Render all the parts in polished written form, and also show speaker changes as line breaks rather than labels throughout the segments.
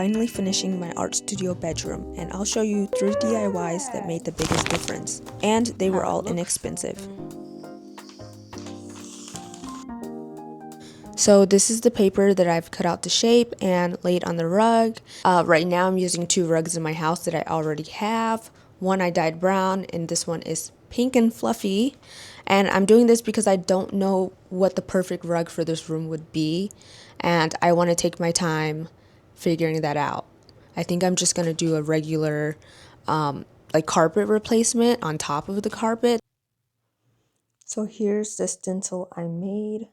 finally finishing my art studio bedroom, and I'll show you 3 DIYs that made the biggest difference, and they were all inexpensive. So this is the paper that I've cut out to shape and laid on the rug. Right now I'm using 2 rugs in my house that I already have. One I dyed brown and this one is pink and fluffy. And I'm doing this because I don't know what the perfect rug for this room would be. And I want to take my time figuring that out. I think I'm just going to do a regular like carpet replacement on top of the carpet. So here's the stencil I made.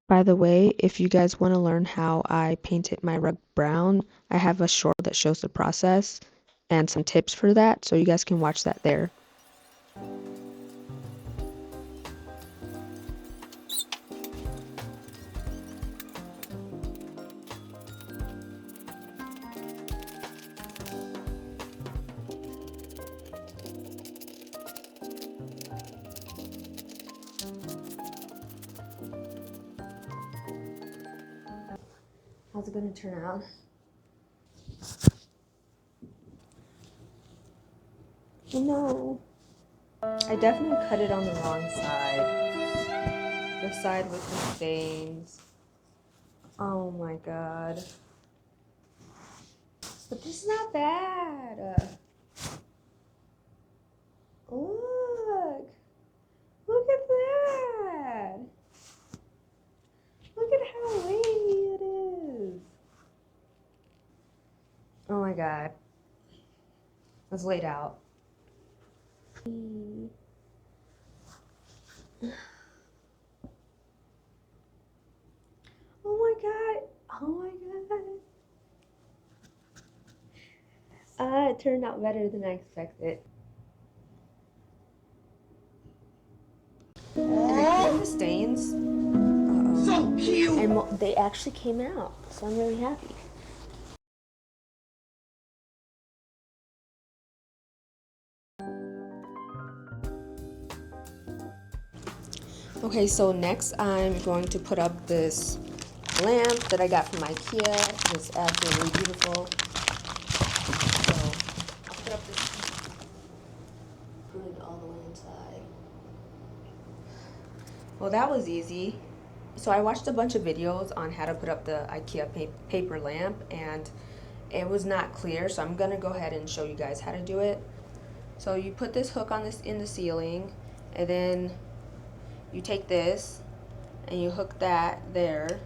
By the way, if you guys want to learn how I painted my rug brown, I have a short that shows the process and some tips for that, so you guys can watch that there. How's it gonna turn out? No. I definitely cut it on the wrong side. The side with the stains. Oh my god. But this is not bad. Look. Look at that. Look at how wavy it is. Oh my god. Let's lay it out. Oh my god. Oh my god. It turned out better than I expected. The stains. So cute. And they actually came out, so I'm really happy. Okay, so next I'm going to put up this lamp that I got from IKEA. It's absolutely beautiful. So I'll put up this. Put it all the way inside. Well, that was easy. So I watched a bunch of videos on how to put up the IKEA paper lamp, and it was not clear, so I'm gonna go ahead and show you guys how to do it. So you put this hook on this in the ceiling, and then you take this and you hook that there,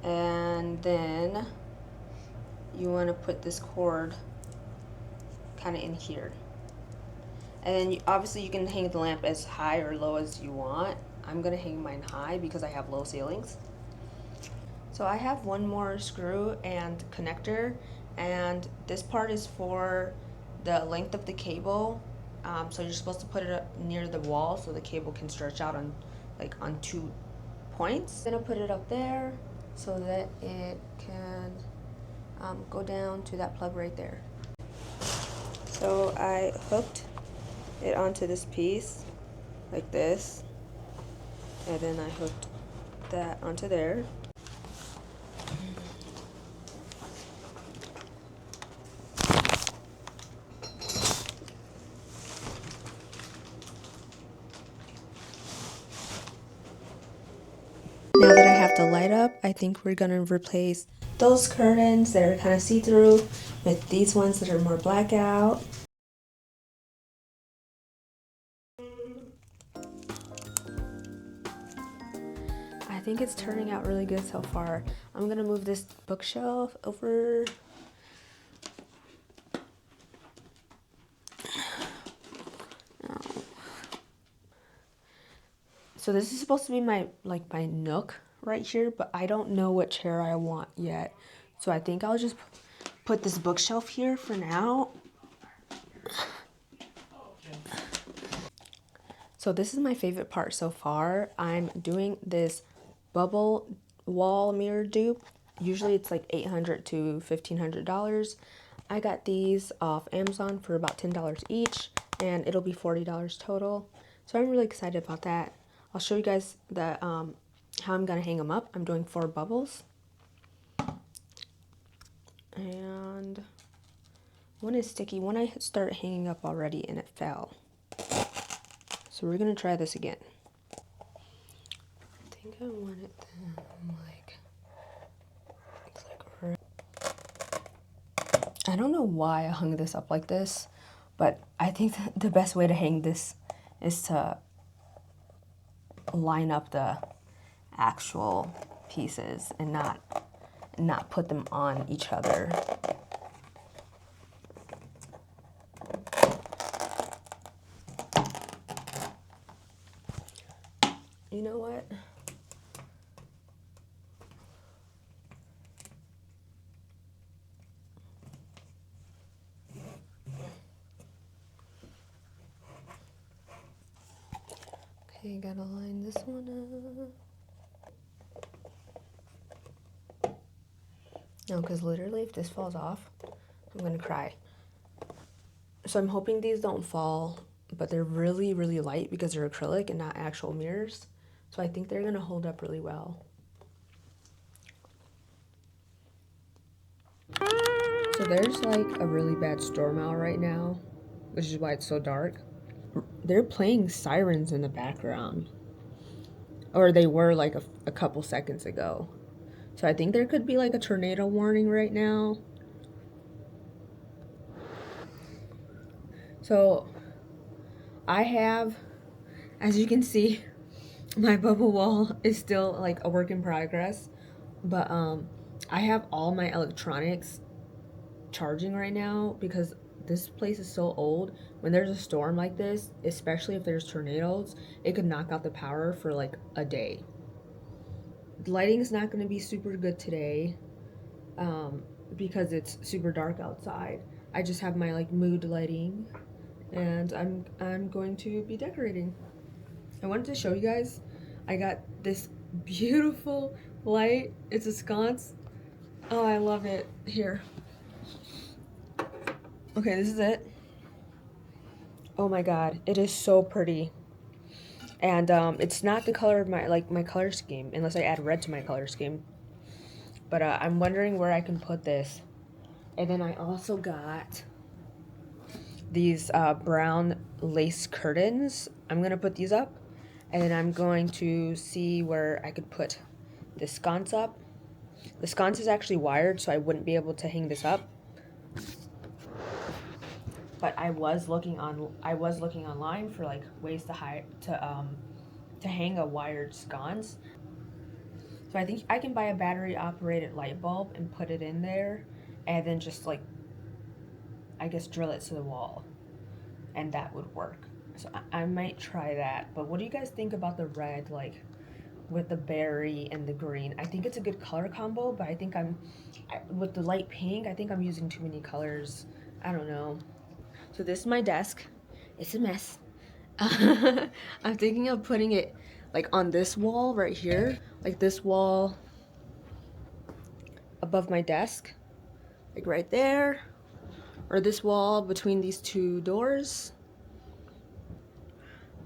and then you want to put this cord kind of in here, and then obviously you can hang the lamp as high or low as you want. I'm gonna hang mine high because I have low ceilings. So I have one more screw and connector, and this part is for the length of the cable. So you're supposed to put it up near the wall so the cable can stretch out on 2 points. I'm gonna put it up there so that it can go down to that plug right there. So I hooked it onto this piece like this, and then I hooked that onto there. Now that I have the light up, I think we're gonna replace those curtains that are kind of see-through with these ones that are more blackout. I think it's turning out really good so far. I'm gonna move this bookshelf over. So this is supposed to be my nook right here, but I don't know what chair I want yet. So I think I'll just put this bookshelf here for now. So this is my favorite part so far. I'm doing this bubble wall mirror dupe. Usually it's like $800 to $1,500. I got these off Amazon for about $10 each, and it'll be $40 total. So I'm really excited about that. I'll show you guys the how I'm gonna hang them up. I'm doing 4 bubbles. And one is sticky. One I started hanging up already and it fell. So we're gonna try this again. I think I want it like I don't know why I hung this up like this, but I think the best way to hang this is to line up the actual pieces and not put them on each other. You know what? Okay, gotta line this one up. No, because literally if this falls off, I'm gonna cry. So I'm hoping these don't fall, but they're really, really light because they're acrylic and not actual mirrors. So I think they're gonna hold up really well. So there's like a really bad storm out right now, which is why it's so dark. They're playing sirens in the background. Or they were like a couple seconds ago. So I think there could be like a tornado warning right now. So I have, as you can see, my bubble wall is still like a work in progress. But I have all my electronics charging right now because this place is so old. When there's a storm like this, especially if there's tornadoes, it could knock out the power for like a day. The lighting's not going to be super good today because it's super dark outside. I just have my like mood lighting, and I'm going to be decorating. I wanted to show you guys. I got this beautiful light. It's a sconce. Oh, I love it. Here. Okay, this is it. Oh my god, it is so pretty. And it's not the color of my color scheme, unless I add red to my color scheme. But I'm wondering where I can put this. And then I also got these brown lace curtains. I'm gonna put these up, and then I'm going to see where I could put the sconce up. The sconce is actually wired, so I wouldn't be able to hang this up. But I was looking online for like ways to hang a wired sconce. So I think I can buy a battery operated light bulb and put it in there, and then just like, I guess, drill it to the wall, and that would work. So I might try that. But what do you guys think about the red, like with the berry and the green? I think it's a good color combo, but I think with the light pink, I think I'm using too many colors. I don't know. So this is my desk. It's a mess. I'm thinking of putting it like on this wall right here, like this wall above my desk, like right there, or this wall between these two doors.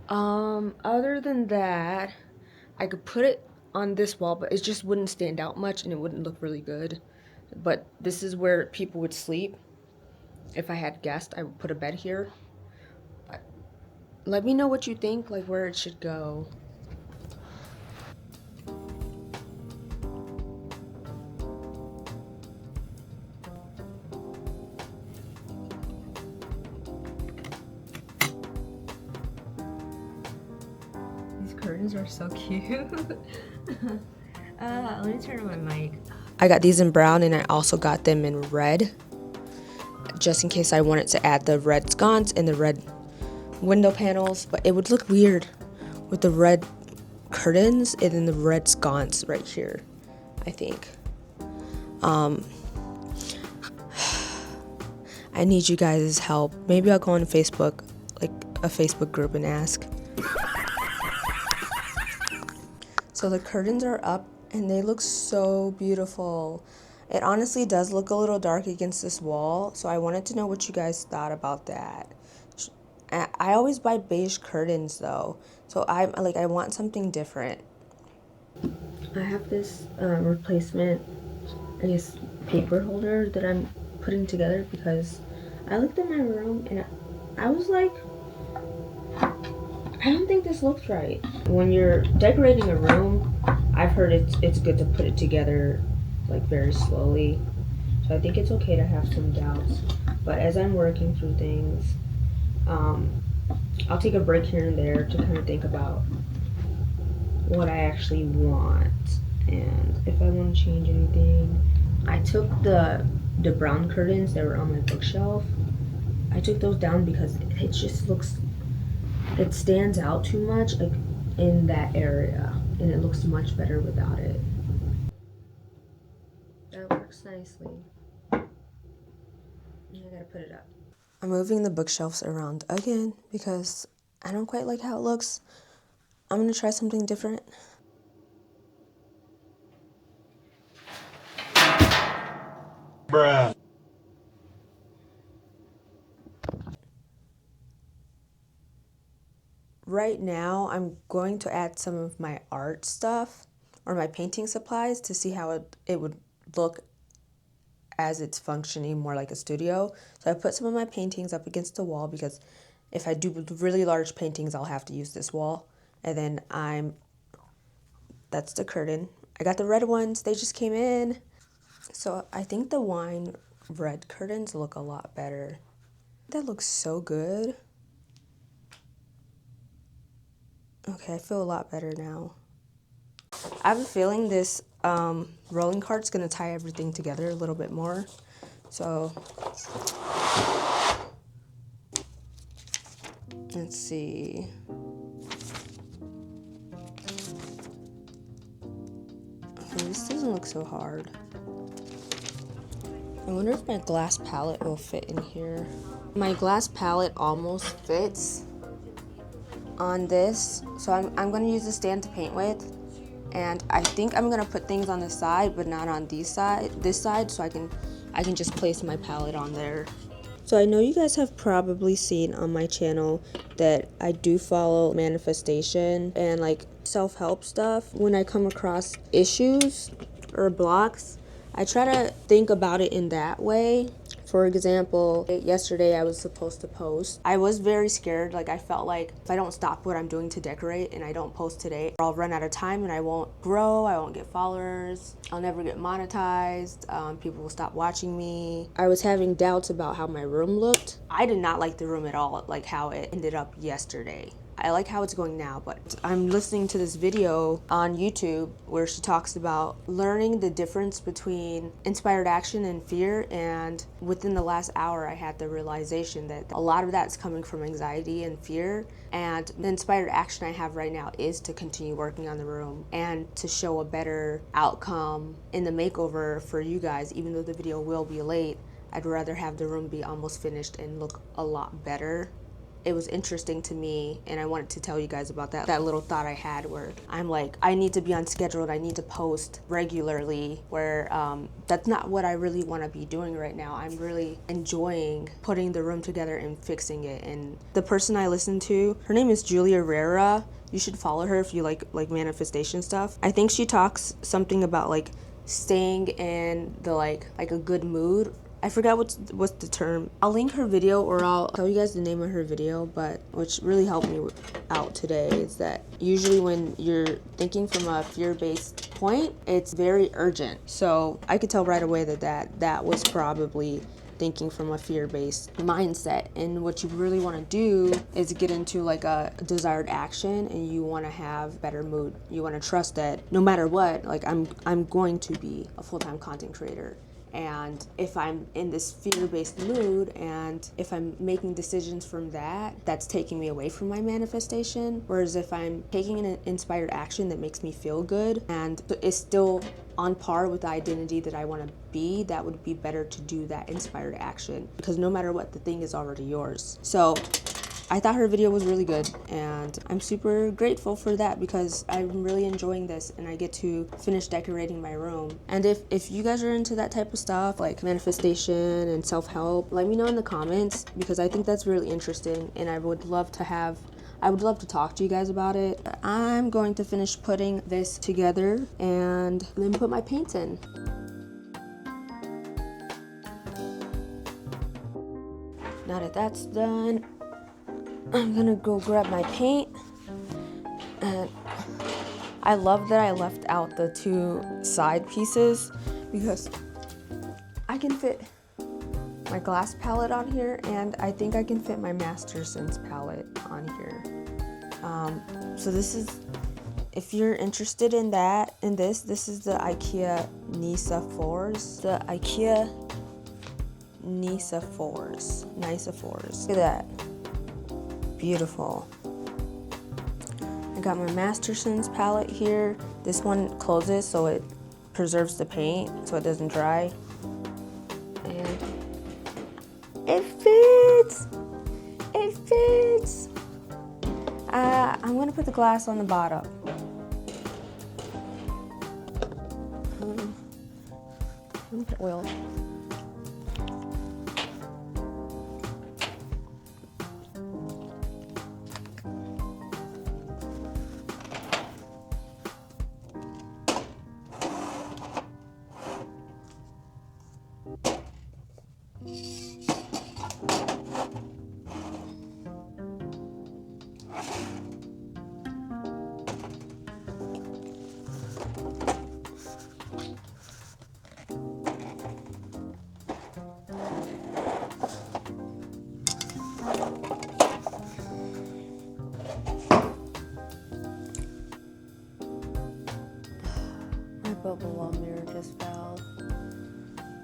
Other than that, I could put it on this wall, but it just wouldn't stand out much and it wouldn't look really good. But this is where people would sleep. If I had guests, I would put a bed here. But let me know what you think, like where it should go. These curtains are so cute. Let me turn on my mic. I got these in brown and I also got them in red, just in case I wanted to add the red sconce and the red window panels, but it would look weird with the red curtains and then the red sconce right here, I think. I need you guys' help. Maybe I'll go on Facebook, like a Facebook group, and ask. So the curtains are up and they look so beautiful. It honestly does look a little dark against this wall, so I wanted to know what you guys thought about that. I always buy beige curtains though, so I want something different. I have this replacement, I guess, paper holder that I'm putting together because I looked at my room and I was like, I don't think this looks right. When you're decorating a room, I've heard it's good to put it together like very slowly. So I think it's okay to have some doubts. But as I'm working through things, I'll take a break here and there to kind of think about what I actually want and if I want to change anything. I took the brown curtains that were on my bookshelf. I took those down because it just looks, it stands out too much like in that area, and it looks much better without it. That works nicely. I gotta put it up. I'm moving the bookshelves around again because I don't quite like how it looks. I'm gonna try something different.
Bruh.
Right now, I'm going to add some of my art stuff or my painting supplies to see how it would look as it's functioning more like a studio. So I put some of my paintings up against the wall because if I do really large paintings, I'll have to use this wall. And then that's the curtain. I got the red ones, they just came in. So I think the wine red curtains look a lot better. That looks so good. Okay, I feel a lot better now. I have a feeling this rolling cart's gonna tie everything together a little bit more. So let's see. Okay, this doesn't look so hard. I wonder if my glass palette will fit in here. My glass palette almost fits on this, so I'm gonna use the stand to paint with. And I think I'm gonna put things on the side, but not on this side, so I can just place my palette on there. So I know you guys have probably seen on my channel that I do follow manifestation and like self-help stuff. When I come across issues or blocks, I try to think about it in that way. For example, yesterday I was supposed to post. I was very scared. Like I felt like if I don't stop what I'm doing to decorate and I don't post today, I'll run out of time and I won't grow, I won't get followers, I'll never get monetized, people will stop watching me. I was having doubts about how my room looked. I did not like the room at all, like how it ended up yesterday. I like how it's going now, but I'm listening to this video on YouTube where she talks about learning the difference between inspired action and fear, and within the last hour I had the realization that a lot of that's coming from anxiety and fear, and the inspired action I have right now is to continue working on the room and to show a better outcome in the makeover for you guys. Even though the video will be late, I'd rather have the room be almost finished and look a lot better. It was interesting to me, and I wanted to tell you guys about that little thought I had where I'm like, I need to be on schedule and I need to post regularly, where that's not what I really want to be doing right now. I'm really enjoying putting the room together and fixing it. And the person I listen to, her name is Julia Rera. You should follow her if you like manifestation stuff. I think she talks something about like staying in the like a good mood. I forgot what's the term. I'll link her video, or I'll tell you guys the name of her video, but which really helped me out today is that usually when you're thinking from a fear-based point, it's very urgent. So I could tell right away that was probably thinking from a fear-based mindset. And what you really want to do is get into like a desired action, and you want to have better mood. You want to trust that no matter what, like I'm going to be a full-time content creator. And if I'm in this fear-based mood and if I'm making decisions from that, that's taking me away from my manifestation. Whereas if I'm taking an inspired action that makes me feel good and is still on par with the identity that I want to be, that would be better to do that inspired action, because no matter what, the thing is already yours. So I thought her video was really good, and I'm super grateful for that because I'm really enjoying this and I get to finish decorating my room. And if you guys are into that type of stuff, like manifestation and self-help, let me know in the comments, because I think that's really interesting and I would love to talk to you guys about it. I'm going to finish putting this together and then put my paints in. Now that that's done, I'm gonna go grab my paint. And I love that I left out the 2 side pieces because I can fit my glass palette on here, and I think I can fit my Masterson's palette on here. So this is, if you're interested in that, this is the IKEA Nisa 4s. The IKEA Nisa 4s. Look at that. Beautiful. I got my Masterson's palette here. This one closes so it preserves the paint so it doesn't dry. And it fits! It fits! I'm gonna put the glass on the bottom. I'm gonna put oil. My bubble wall mirror just fell.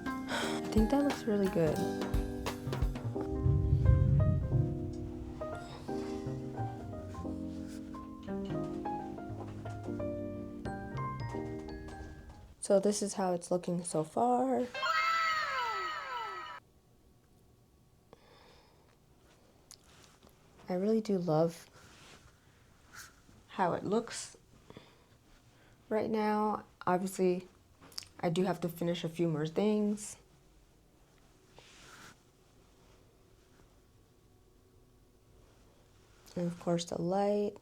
I think that looks really good. So this is how it's looking so far. I really do love how it looks right now. Obviously, I do have to finish a few more things. And of course the light.